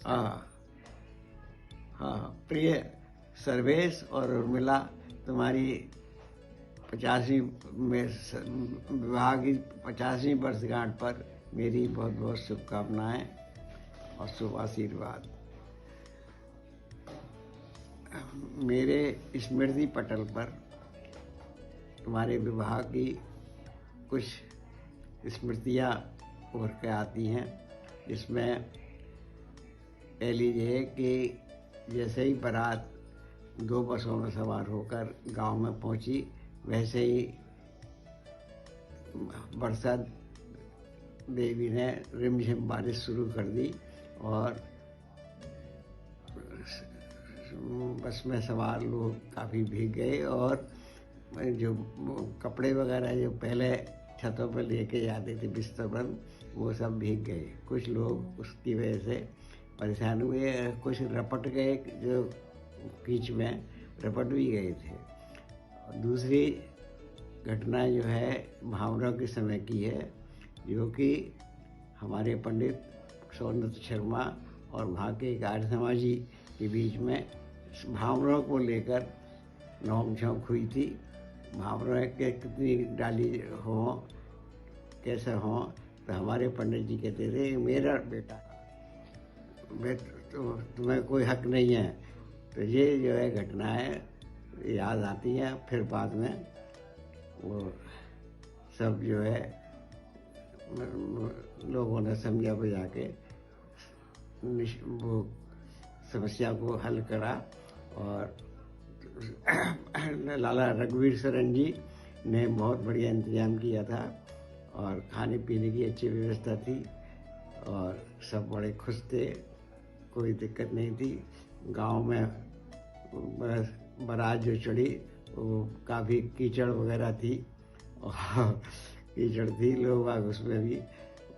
हाँ हाँ, प्रिय सर्वेश और उर्मिला, तुम्हारी 50वीं में विवाह की 50वीं वर्षगांठ पर मेरी बहुत बहुत शुभकामनाएं और शुभ आशीर्वाद। मेरे स्मृति पटल पर तुम्हारे विवाह की कुछ स्मृतियाँ उभर के आती हैं, जिसमें पहली ये है कि जैसे ही बारात 2 बसों में सवार होकर गांव में पहुंची, वैसे ही वर्षा देवी ने रिमझिम बारिश शुरू कर दी और बस में सवार लोग काफ़ी भीग गए और जो कपड़े वगैरह जो पहले छतों पर लेके जाते थे बिस्तर पर, वो सब भीग गए। कुछ लोग उसकी वजह से परेशान हुए, कुछ रपट गए, जो कीच में रपट भी गए थे। और दूसरी घटना जो है भावना के समय की है, जो कि हमारे पंडित सौंदर्य शर्मा और वहाँ के एक आर्य समाजी के बीच में भावनाओं को लेकर नोक झोंक हुई थी। भावनाएं के कितनी डाली हो, कैसे हो, तो हमारे पंडित जी कहते थे मेरा बेटा, तुम्हें कोई हक नहीं है। तो ये जो है घटनाएं याद आती हैं। फिर बाद में वो सब जो है लोगों ने समझा बुझा के वो समस्या को हल करा और लाला रघुवीर सरन जी ने बहुत बढ़िया इंतजाम किया था और खाने पीने की अच्छी व्यवस्था थी और सब बड़े खुश थे, कोई दिक्कत नहीं थी। गांव में बारात जो चढ़ी वो काफ़ी कीचड़ वगैरह थी और कीचड़ थी, लोग बाग उसमें भी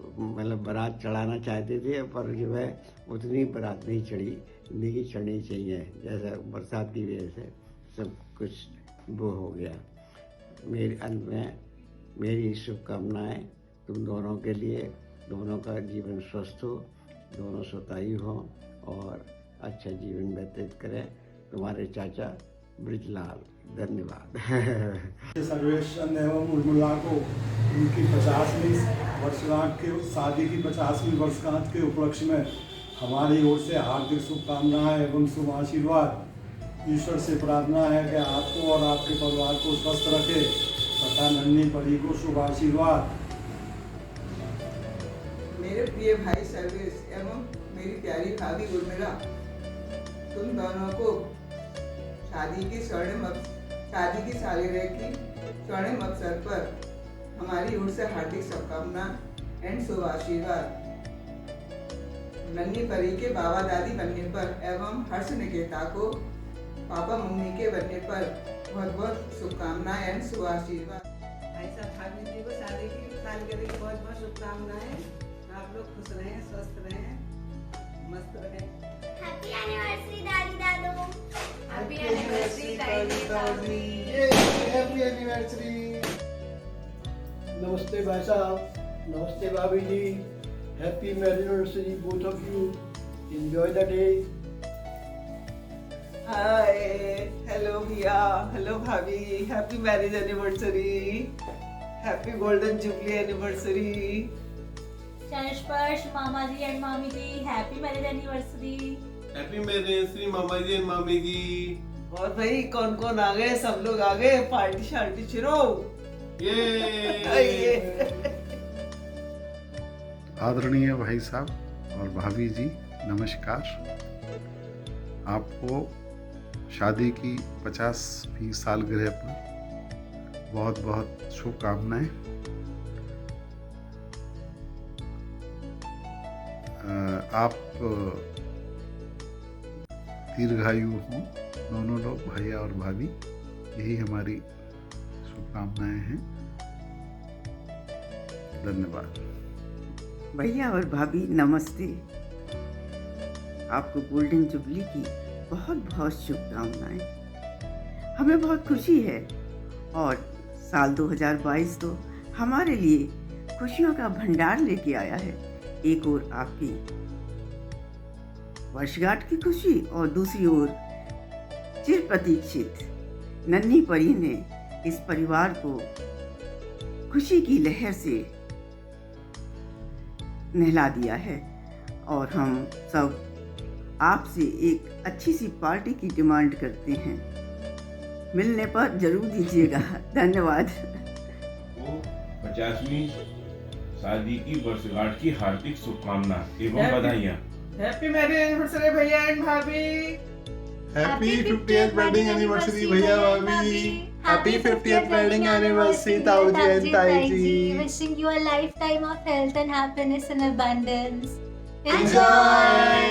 मतलब बारात चढ़ाना चाहते थे, पर जो है उतनी बारात नहीं चढ़ी जितनी की चढ़नी चाहिए। जैसा बरसात की वजह से सब कुछ वो हो गया। मेरे अंत में मेरी शुभकामनाएं तुम दोनों के लिए, दोनों का जीवन स्वस्थ हो, दोनों शतायु हो और अच्छा जीवन व्यतीत करें। तुम्हारे चाचा ब्रिजलाल। धन्यवाद। सर्वेश्वर एवं उर्मिला को उनकी 50वीं वर्षगांठ के शादी की 50वीं वर्षगांठ के उपलक्ष्य में हमारी ओर से हार्दिक शुभकामनाएं एवं शुभ आशीर्वाद। ईश्वर से प्रार्थना है कि आपको और आपके परिवार को स्वस्थ रखे तथा नन्ही परी को शुभ आशीर्वाद। मेरे प्रिय भाई सर्वेश एवं मेरी प्यारी भाभी उर्मिला, तुम दोनों को शादी की सालगिरह की स्वर्णिम अवसर पर हमारी ओर से हार्दिक शुभकामना एंड शुभ आशीर्वाद। नन्ही परी के बाबा दादी बनने पर एवं हर्ष निकेता को पापा मम्मी के बनने पर बहुत बहुत शुभकामनाएं एंड शुभ आशीर्वाद। ऐसा भाभी जी को शादी की सालगिरह की बहुत बहुत शुभकामनाएं। आप लोग खुश रहें, स्वस्थ रहें, मस्त रहें। हैप्पी एनिवर्सरी दादी दादू। हैप्पी एनिवर्सरी दादी। Happy anniversary. नमस्ते भाई साहब, नमस्ते भाभी जी। Happy anniversary both of you. Enjoy the day. Hi, hello भैया, हेलो भाभी, happy marriage anniversary, happy golden jubilee anniversary. Sparsh मामा जी एंड मामी जी, happy marriage anniversary. Happy marriage मामा जी एंड मामी जी। और भाई कौन कौन आ गए? सब लोग आ गए, पार्टी शार्टी शुरू। ये आदरणीय भाई साहब और भाभी जी, नमस्कार। आपको शादी की 50वीं सालगिरह पर बहुत बहुत शुभकामनाएं। आप दीर्घायु हों दोनों लोग, भैया और भाभी, यही हमारी शुभकामनाएं हैं। धन्यवाद। भैया और भाभी नमस्ते। आपको गोल्डन जुबली की बहुत बहुत शुभकामनाएं। हमें बहुत खुशी है और साल 2022 तो हमारे लिए खुशियों का भंडार लेके आया है। एक और आपकी वर्षगांठ की खुशी और दूसरी ओर चिर प्रतीक्षित नन्ही परी ने इस परिवार को खुशी की लहर से नहला दिया है और हम सब आपसे एक अच्छी सी पार्टी की डिमांड करते हैं। मिलने पर जरूर दीजिएगा। धन्यवाद। 50वीं शादी की वर्षगांठ की हार्दिक शुभकामना एवं बधाइयाँ। हैप्पी मैरिज एनिवर्सरी भैया एंड भाभी। हैप्पी 50th वेडिंग एनिवर्सरी भैया भाभी। हैप्पी 50th वेडिंग एनिवर्सरी ताऊ जी एंड ताई जी। Wishing you a lifetime of health and happiness and abundance. Enjoy!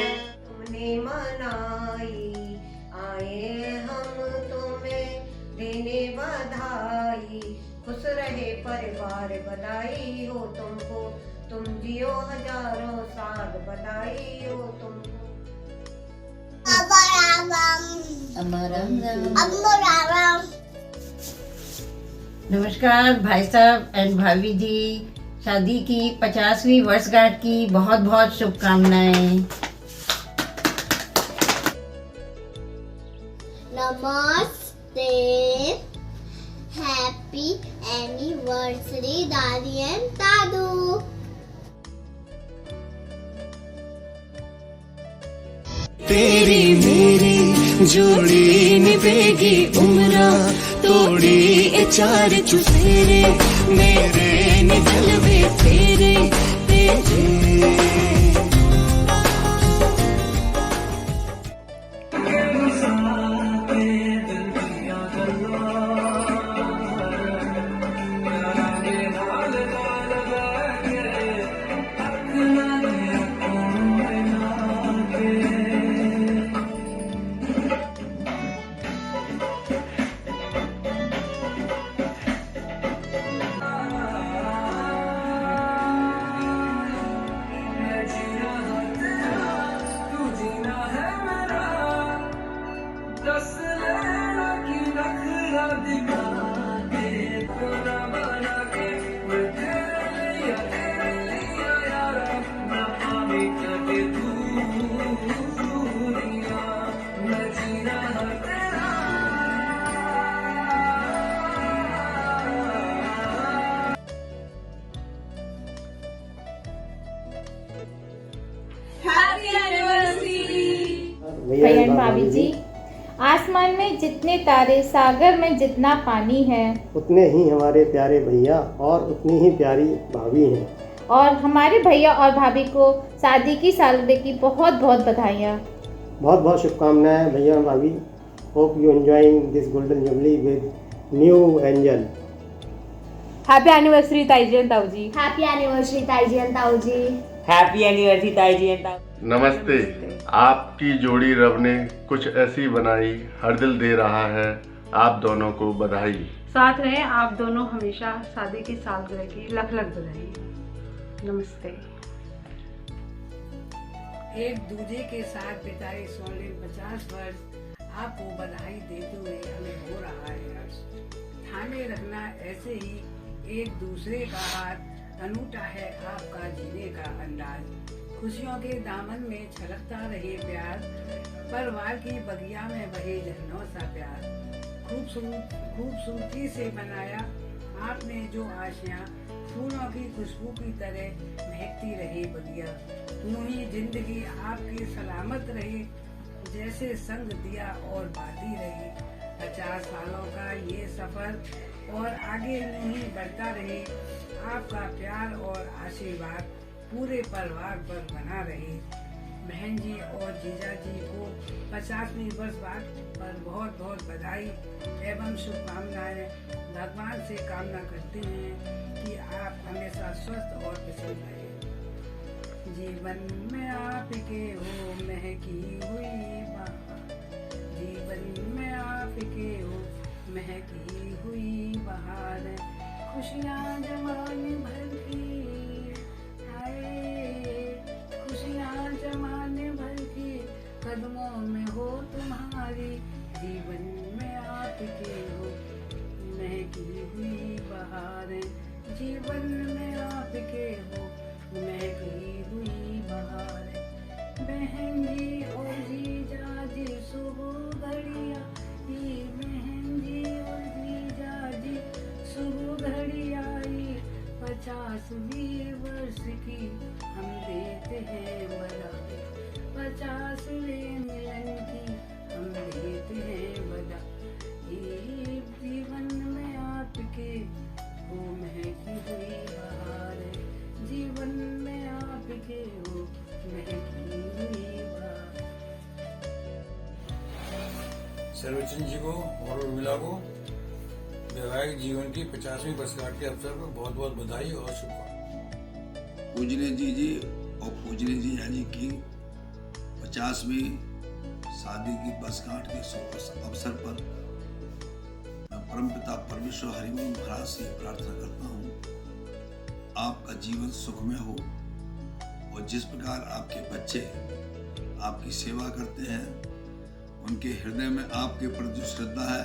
तुमने मनाई आए हम तुम्हें देने बधाई। खुश रहे परिवार बधाई हो तुमको, तुम जियो हजारों साल बधाई हो तुमको। नमस्कार भाई साहब एंड भाभी जी, शादी की 50वीं वर्षगांठ की बहुत बहुत शुभकामनाएं। नमस्ते, हैप्पी एनिवर्सरी दादी एंड दादू। तेरी मेरी जोड़ी निभेगी उम्रा, तोड़ी चार चुफेरे मेरे निकलवे तेरे तेरे। भैया एंड भाभी जी, आसमान में जितने तारे, सागर में जितना पानी है, उतने ही हमारे प्यारे भैया और उतनी ही प्यारी भाभी हैं। और हमारे भैया और भाभी को शादी की सालगिरह की बहुत बहुत बधाइयाँ। बहुत बहुत शुभकामनाएं भैया और भाभी। Hope you enjoying this golden jubilee with new angel. Happy anniversary ताई जी एंड ताऊ जी। हैप्पी एनिवर्सरी ताई जी एंड ताऊ जी। हैप्पी एनिवर्सरी ताई जी एंड ताऊ। नमस्ते। आपकी जोड़ी रब ने कुछ ऐसी बनाई, हर दिल दे रहा है आप दोनों को बधाई। साथ रहें आप दोनों हमेशा। शादी की सालगिरह की लख लख बधाई। नमस्ते। एक दूजे के साथ बिताए स्वर्णिम 50 वर्ष आपको बधाई देते हुए हमें हो रहा है हर्ष। थामे रखना ऐसे ही एक दूसरे का हाथ, अनूठा है आपका जीने का अंदाज। खुशियों के दामन में छलकता रहे प्यार, परिवार की बगिया में बहे झरनों सा प्यार। खूबसूरती से बनाया आपने जो आशियाँ, फूलों की खुशबू की तरह महकती रहे बगिया। यूं ही जिंदगी आपकी सलामत रहे, जैसे संग दिया और बाती रही। 50 सालों का ये सफर और आगे यूं ही बढ़ता रहे। आपका प्यार और आशीर्वाद पूरे परिवार पर बना रहे। बहन जी और जीजा जी को 50वीं वर्षगांठ पर बहुत बहुत बधाई एवं शुभकामनाएं। भगवान से कामना करते हैं कि आप हमेशा स्वस्थ और प्रसन्न रहें। जीवन में आपके हो महकी हुई बहार, जीवन में आपके हो महकी हुई बहार। खुशियाँ जमाने भर की खुशियाँ जमाने भर की कदमों में हो तुम्हारी। जीवन में आपके हो महकी हुई बहारें, जीवन में आपके हो महकी हुई बहारें। बहन जी ये बहन जी और जीजा जी शुभ घड़ी आई 50वीं वर्ष की हम देते हैं बधाई 50वें मिलन की हम देते हैं बधाई जीवन में आपके वो महकी हुई बहार है जीवन में आपके वो महकी हुई बहार। सर्वचंद जी को और उर्मिला को वैवाहिक जीवन की 50वीं वर्षगांठ के अवसर पर बहुत बहुत बधाई और शुभकामनाएं। पूजनीय जीजी और पूजनीय जीजा जी की 50वीं शादी की वर्षगांठ के शुभ अवसर पर मैं परमपिता परमेश्वर हरिओम महाराज से प्रार्थना करता हूँ आपका जीवन सुखमय हो और जिस प्रकार आपके बच्चे आपकी सेवा करते हैं उनके हृदय में आपके प्रति जो श्रद्धा है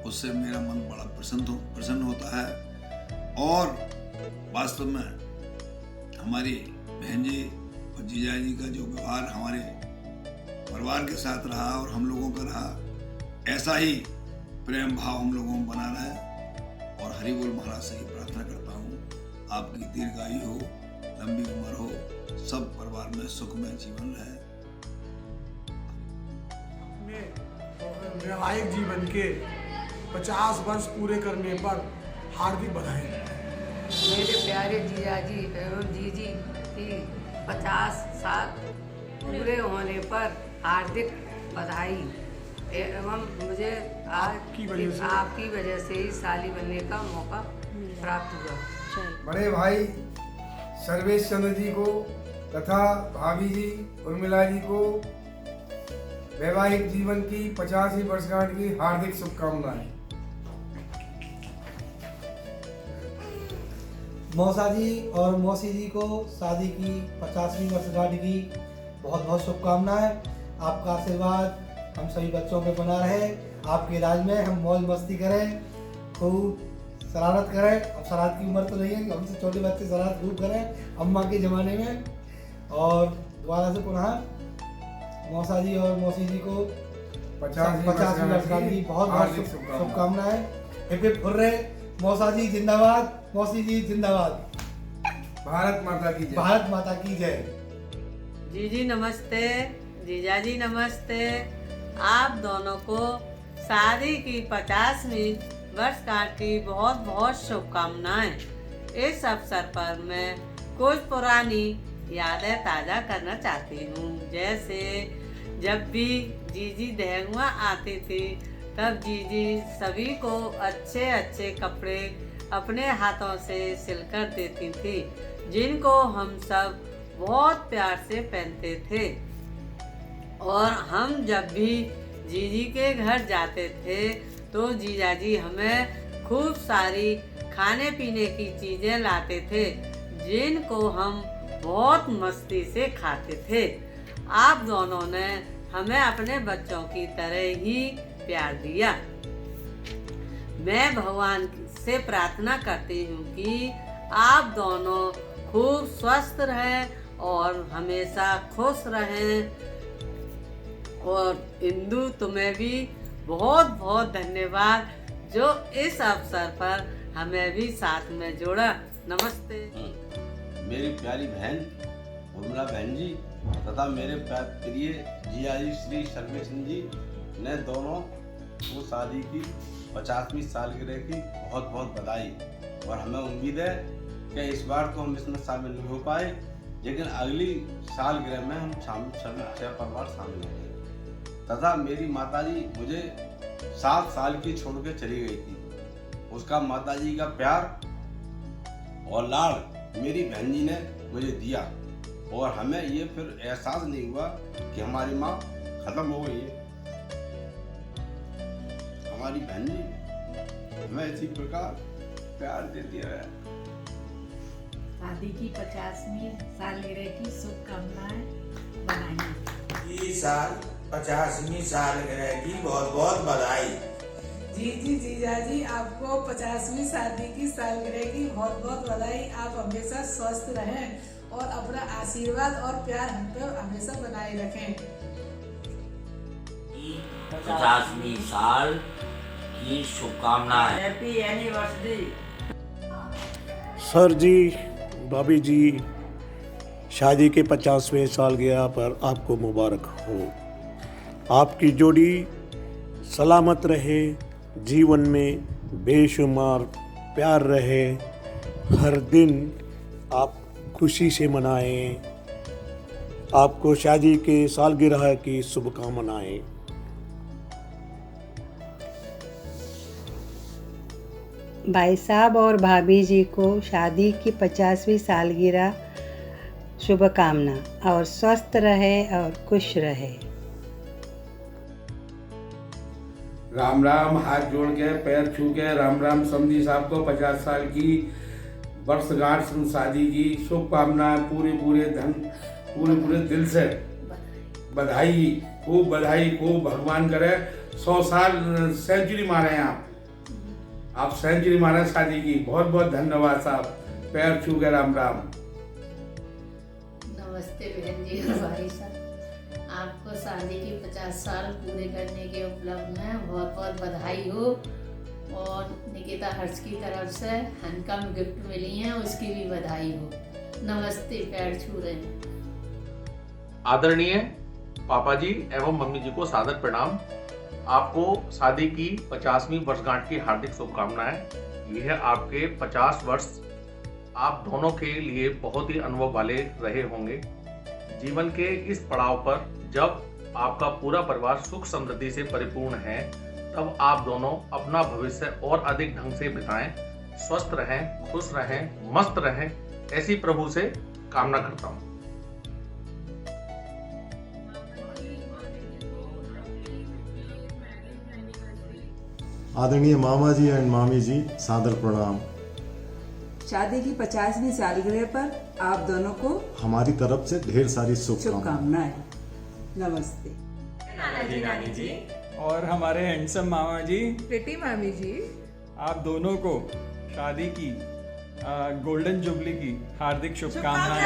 उससे मेरा मन बड़ा प्रसन्न होता है और वास्तव में हमारी बहन जी और जीजा जी का जो व्यवहार हमारे परिवार के साथ रहा और हम लोगों का रहा ऐसा ही प्रेम भाव हम लोगों में बना रहे और हरि बोल महाराज से ही प्रार्थना करता हूँ आपकी दीर्घायु हो लंबी उम्र हो सब परिवार में सुखमय जीवन रहे। वैवाहिक जीवन के 50 वर्ष पूरे करने पर हार्दिक बधाई। मेरे प्यारे जीजा जी एवं जीजी की 50 साल पूरे होने पर हार्दिक बधाई एवं मुझे आपकी वजह से ही साली बनने का मौका प्राप्त हुआ। बड़े भाई सर्वेश चंद्र जी को तथा भाभी जी उर्मिला जी को वैवाहिक जीवन की 50वीं वर्षगांठ की हार्दिक शुभकामनाएं। मौसा जी और मौसी जी को शादी की 50वीं वर्षगांठ की बहुत बहुत शुभकामनाएं। आपका आशीर्वाद हम सभी बच्चों पे बना रहे, आपके राज में हम मौज मस्ती करें, खूब शरारत करें। अब शरारत की उम्र तो नहीं है, हमसे छोटे बच्चे शरारत खूब करें अम्मा के ज़माने में। और दोबारा से पुनः मौसा जी और मौसी जी को 50वीं वर्षगांठ की बहुत बहुत शुभकामनाएं। हिप हिप हुर्रे, मौसा जी जिंदाबाद, मौसी जी जिंदाबाद। भारत माता की जय। भारत माता की जय। जीजी नमस्ते, जीजा जी नमस्ते। आप दोनों को शादी की 50वीं वर्षगांठ की बहुत बहुत शुभकामनाएं। इस अवसर पर मैं कुछ पुरानी यादें ताज़ा करना चाहती हूँ। जैसे जब भी जीजी दहंगवा आती थी तब जीजी सभी को अच्छे अच्छे कपड़े अपने हाथों से सिलकर देती थी, जिनको हम सब बहुत प्यार से पहनते थे। और हम जब भी जीजी के घर जाते थे तो जीजा जी हमें खूब सारी खाने पीने की चीज़ें लाते थे, जिनको हम बहुत मस्ती से खाते थे। आप दोनों ने हमें अपने बच्चों की तरह ही प्यार दिया। मैं भगवान से प्रार्थना करती हूँ कि आप दोनों खूब स्वस्थ रहें और हमेशा खुश रहें। और इंदु तुम्हें भी बहुत बहुत धन्यवाद जो इस अवसर पर हमें भी साथ में जोड़ा। नमस्ते। मेरी प्यारी बहन उर्मिला बहन जी तथा मेरे प्रिय जिया जी श्री सर्वेचंद जी ने दोनों को शादी की 50वीं सालगिरह की बहुत बहुत बधाई। और हमें उम्मीद है कि इस बार तो हम इसमें शामिल नहीं हो पाए, लेकिन अगली सालगिरह में हम सभी 6 परिवार शामिल होंगे। तथा मेरी माताजी मुझे 7 साल की छोड़ के चली गई थी। उसका माताजी का प्यार और लाड़ मेरी बहन जी ने मुझे दिया और हमें ये फिर एहसास नहीं हुआ कि हमारी माँ खत्म हो गई है। हमारी बहन जी हमें इसी प्रकार प्यार देती है। शादी की 50वीं सालगिरह की शुभकामनाएं बनाई। इस साल 50वीं सालगिरह की बहुत बहुत बधाई। जीजी जीजा जी आपको 50वीं शादी की सालगिरह की बहुत बहुत बधाई। आप हमेशा स्वस्थ रहें और अपना आशीर्वाद और प्यार हम पे हमेशा बनाए रखें। 50वीं साल की शुभकामनाएं। Happy anniversary. सर जी, भाभी जी, शादी के 50वें सालगिरह पर आपको मुबारक हो। आपकी जोड़ी सलामत रहे, जीवन में बेशुमार प्यार रहे, हर दिन आप खुशी से मनाएं। आपको शादी के सालगिरह की शुभकामनाएं। भाई साहब और भाभी जी को शादी की 50वीं सालगिरह शुभकामना, और स्वस्थ रहे और खुश रहे। राम राम। हाथ जोड़ के पैर छू के राम राम। समधी साहब को 50 साल की वर्षगांठ शादी की शुभकामनाएं। पूरे दिल से बधाई, खूब बधाई, खूब भगवान करे 100 साल सेंचुरी मारे आप सेंचुरी मारे शादी की। बहुत बहुत धन्यवाद साहब, पैर छू के राम राम। नमस्ते बहन जी और भाई साहब, आपको शादी की 50 साल पूरे करने के उपलब्ध में बहुत बहुत बधाई हो। और निकिता हर्ष की तरफ से हैंडकम गिफ्ट मिली हैं, उसकी भी बधाई हो। नमस्ते, पैर छू रहे हैं। आदरणीय पापा जी एवं मम्मी जी को सादर प्रणाम। आपको शादी की 50वीं वर्षगांठ की हार्दिक शुभकामनाएं। यह आपके 50 वर्ष आप दोनों के लिए बहुत ही अनुभव वाले रहे होंगे। जीवन के इस पड़ाव पर जब आपका पूरा परिवार सुख समृद्धि से परिपूर्ण है, तब आप दोनों अपना भविष्य और अधिक ढंग से बिताएं। स्वस्थ रहें, खुश रहें, मस्त रहें, ऐसी प्रभु से कामना करता हूँ। आदरणीय मामा जी एंड मामी जी, सादर प्रणाम। शादी की 50वीं सालगिरह पर आप दोनों को हमारी तरफ से ढेर सारी शुभकामनाएं। नमस्ते। नानी जी और हमारे हैंडसम मामा जी, प्रीति मामी जी, आप दोनों को शादी की गोल्डन जुबली की हार्दिक शुभकामनाएं।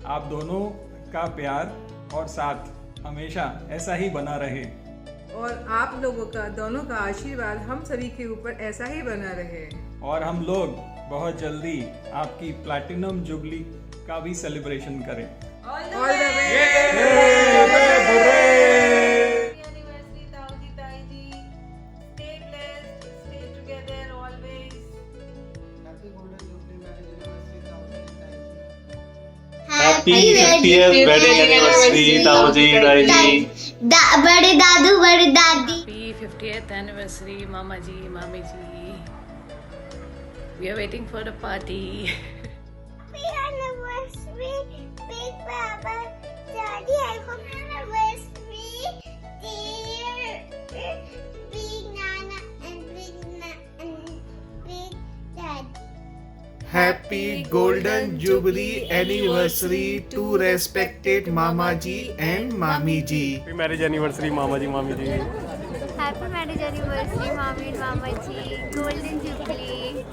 आप दोनों का प्यार और साथ हमेशा ऐसा ही बना रहे, और आप लोगों का दोनों का आशीर्वाद हम सभी के ऊपर ऐसा ही बना रहे। और हम लोग बहुत जल्दी आपकी प्लैटिनम जुबली का भी सेलिब्रेशन करें। All the way! Happy 50th wedding anniversary, ताऊ जी, दाई जी। बड़े दादू, बड़ी दादी। Happy 50th anniversary, मामा जी, मामी जी। We are waiting for the party. Happy anniversary, big Baba, Daddy. Happy anniversary, dear big Nana and big Daddy. Happy Golden Jubilee Anniversary to respected Mama Ji and Mami Ji. Happy Marriage Anniversary Mama Ji, Mami Ji. Happy Marriage Anniversary Mami and Mama Ji. Golden Jubilee.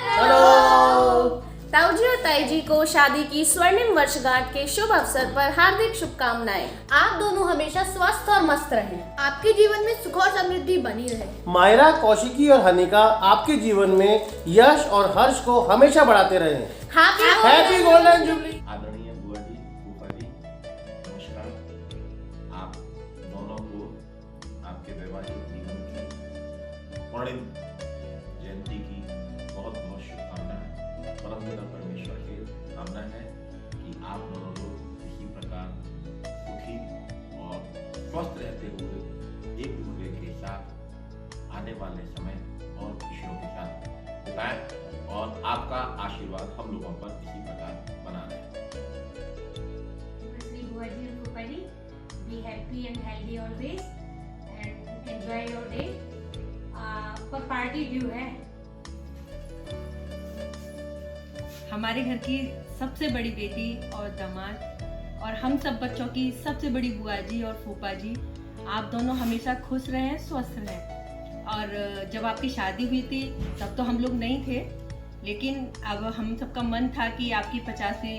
Hello. ताऊ जी और ताई जी को शादी की स्वर्णिम वर्षगांठ के शुभ अवसर पर हार्दिक शुभकामनाएं। आप दोनों हमेशा स्वस्थ और मस्त रहें। आपके जीवन में सुख और समृद्धि बनी रहे। मायरा, कौशिकी और हनिका आपके जीवन में यश और हर्ष को हमेशा बढ़ाते रहें। Happy golden jubilee. आदरणीय बुआ जी, फूफा जी, नमस्कार। आप दोनों को आपके वैवाहिक जीवन की स्वर्णिम जयंती की बहुत बहुत शुभकामनाएं। परमपिता परमेश्वर से कामना है कि आप दोनों लोग इसी प्रकार सुखी और स्वस्थ रहते हुए एक दूसरे के साथ आने वाले समय और खुशियों के साथ बिताएं, और आपका आशीर्वाद हम लोगों पर इसी प्रकार बना रहे। Be happy and healthy always and enjoy your day. पर पार्टी ड्यू है। हमारे घर की सबसे बड़ी बेटी और दामाद और हम सब बच्चों की सबसे बड़ी बुआ जी और फूफा जी, आप दोनों हमेशा खुश रहें, स्वस्थ रहें। और जब आपकी शादी हुई थी तब तो हम लोग नहीं थे, लेकिन अब हम सबका मन था कि आपकी 50वीं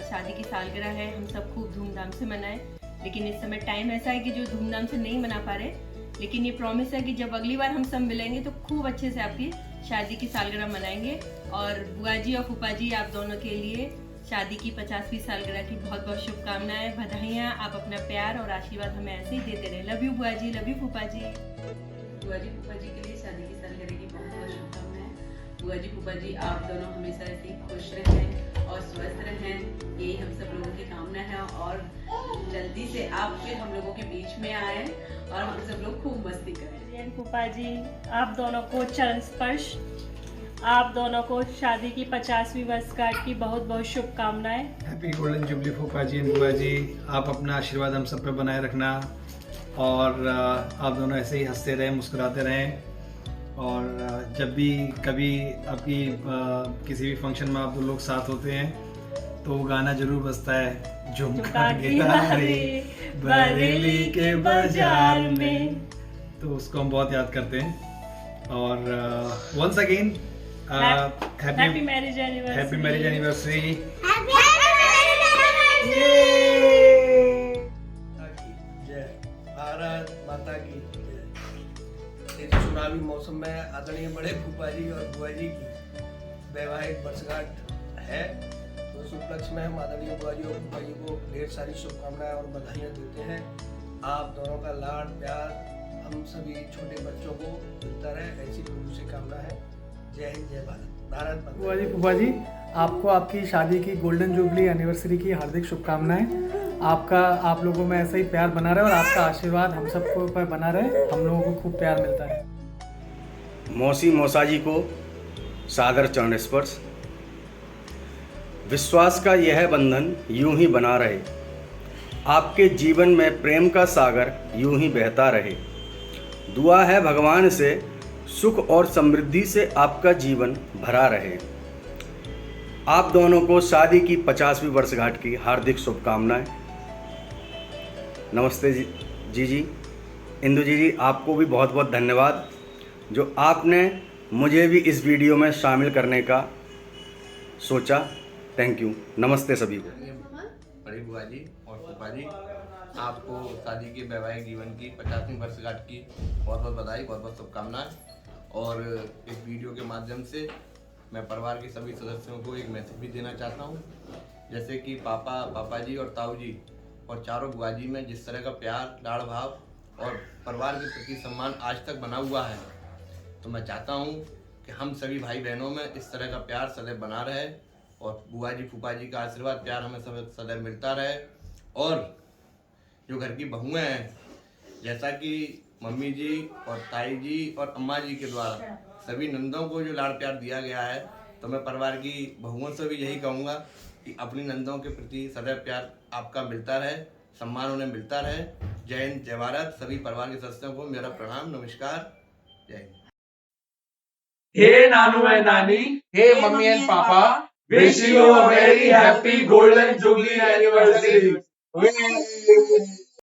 शादी की सालगिरह है, हम सब खूब धूमधाम से मनाएं। लेकिन इस समय टाइम ऐसा है कि जो धूमधाम से नहीं मना पा रहे, लेकिन ये प्रॉमिस है कि जब अगली बार हम सब मिलेंगे तो खूब अच्छे से आपकी शादी की सालगिरह मनाएंगे। और बुआ जी और फूफा जी, आप दोनों के लिए शादी की 50वीं सालगिरह की बहुत बहुत शुभकामनाएं, बधाइयाँ। आप अपना प्यार और आशीर्वाद हमें ऐसे ही देते रहे। लव यू बुआ जी, लव यू फूफा जी। बुआ जी फूफा जी के लिए शादी की सालगिरह की बहुत बहुत शुभकामनाएं। बुआ जी फूफा जी, आप दोनों हमेशा ऐसे ही खुश रहें और स्वस्थ रहें, यही हम सब लोगों की कामना है। और जल्दी से आप फिर हम लोगों के बीच में आए और हम सब लोग खूब मस्ती करें। फूफा जी, आप दोनों को चरण स्पर्श, आप दोनों को शादी की 50वीं वर्षगांठ की बहुत बहुत शुभकामनाएं। हैप्पी गोल्डन जुबली फूफा जी एंड बुआ जी, आप अपना आशीर्वाद हम सब पे बनाए रखना और आप दोनों ऐसे ही हंसते रहें, मुस्कुराते रहें। और जब भी कभी आपकी किसी भी फंक्शन में आप दो लोग साथ होते हैं तो वो गाना जरूर बजता है, झुमका गिटारे बरेली के बाजार में, तो उसको हम बहुत याद करते हैं। और once again happy marriage anniversary. Bharat Mata की जय। इस चुनावी मौसम में आदरणीय बड़े फूफा जी और बुआ जी की वैवाहिक वर्षगांठ है, तो उस उपलक्ष्य में हम आदरणीय बुआ जी और फूफा जी को ढेर सारी शुभकामनाएं और बधाइयाँ देते हैं। आप दोनों का लाड प्यार हम सभी छोटे बच्चों को मिलता रहे, ऐसी प्रभु से कामना है। जय हिंद, जय भारत। भारत माता। बुआ जी फूफा जी, आपको आपकी शादी की गोल्डन जुबली एनिवर्सरी की हार्दिक शुभकामनाएं। आप लोगों में ऐसा ही प्यार बना रहे और आपका आशीर्वाद हम सबको पर बना रहे, हम लोगों को खूब प्यार मिलता रहे। मौसी मौसाजी को सादर चरण स्पर्श। विश्वास का यह बंधन यूं ही बना रहे, आपके जीवन में प्रेम का सागर यूं ही बहता रहे। दुआ है भगवान से सुख और समृद्धि से आपका जीवन भरा रहे। आप दोनों को शादी की 50वीं वर्षगांठ की हार्दिक शुभकामनाएं। नमस्ते जी। इंदु जी, आपको भी बहुत बहुत धन्यवाद जो आपने मुझे भी इस वीडियो में शामिल करने का सोचा। Thank you. नमस्ते सभी को। बड़ी बुआ जी और फूफा जी, आपको शादी के वैवाहिक जीवन की 50वीं वर्षगांठ की बहुत बहुत बधाई, बहुत बहुत शुभकामनाएं। और इस वीडियो के माध्यम से मैं परिवार के सभी सदस्यों को एक मैसेज भी देना चाहता हूं, जैसे कि पापा जी और ताऊ जी और चारों बुआ जी में जिस तरह का प्यार, लाड़ भाव और परिवार के प्रति सम्मान आज तक बना हुआ है, तो मैं चाहता हूं कि हम सभी भाई बहनों में इस तरह का प्यार सदैव बना रहे और बुआ जी फूफा जी का आशीर्वाद प्यार हमें सदैव मिलता रहे। और जो घर की बहुएँ हैं, जैसा कि मम्मी जी और ताई जी और अम्मा जी के द्वारा सभी नंदों को जो लाड़ प्यार दिया गया है, तो मैं परिवार की बहुओं से भी यही कहूँगा कि अपनी नंदों के प्रति सदैव प्यार आपका मिलता रहे, सम्मान उन्हें मिलता रहे। जय हिंद, जय भारत। सभी परिवार के सदस्यों को मेरा प्रणाम, नमस्कार, जय हिंद। हे नानू एंड नानी, हे मम्मी एंड पापा, wish you a very happy golden jubilee anniversary.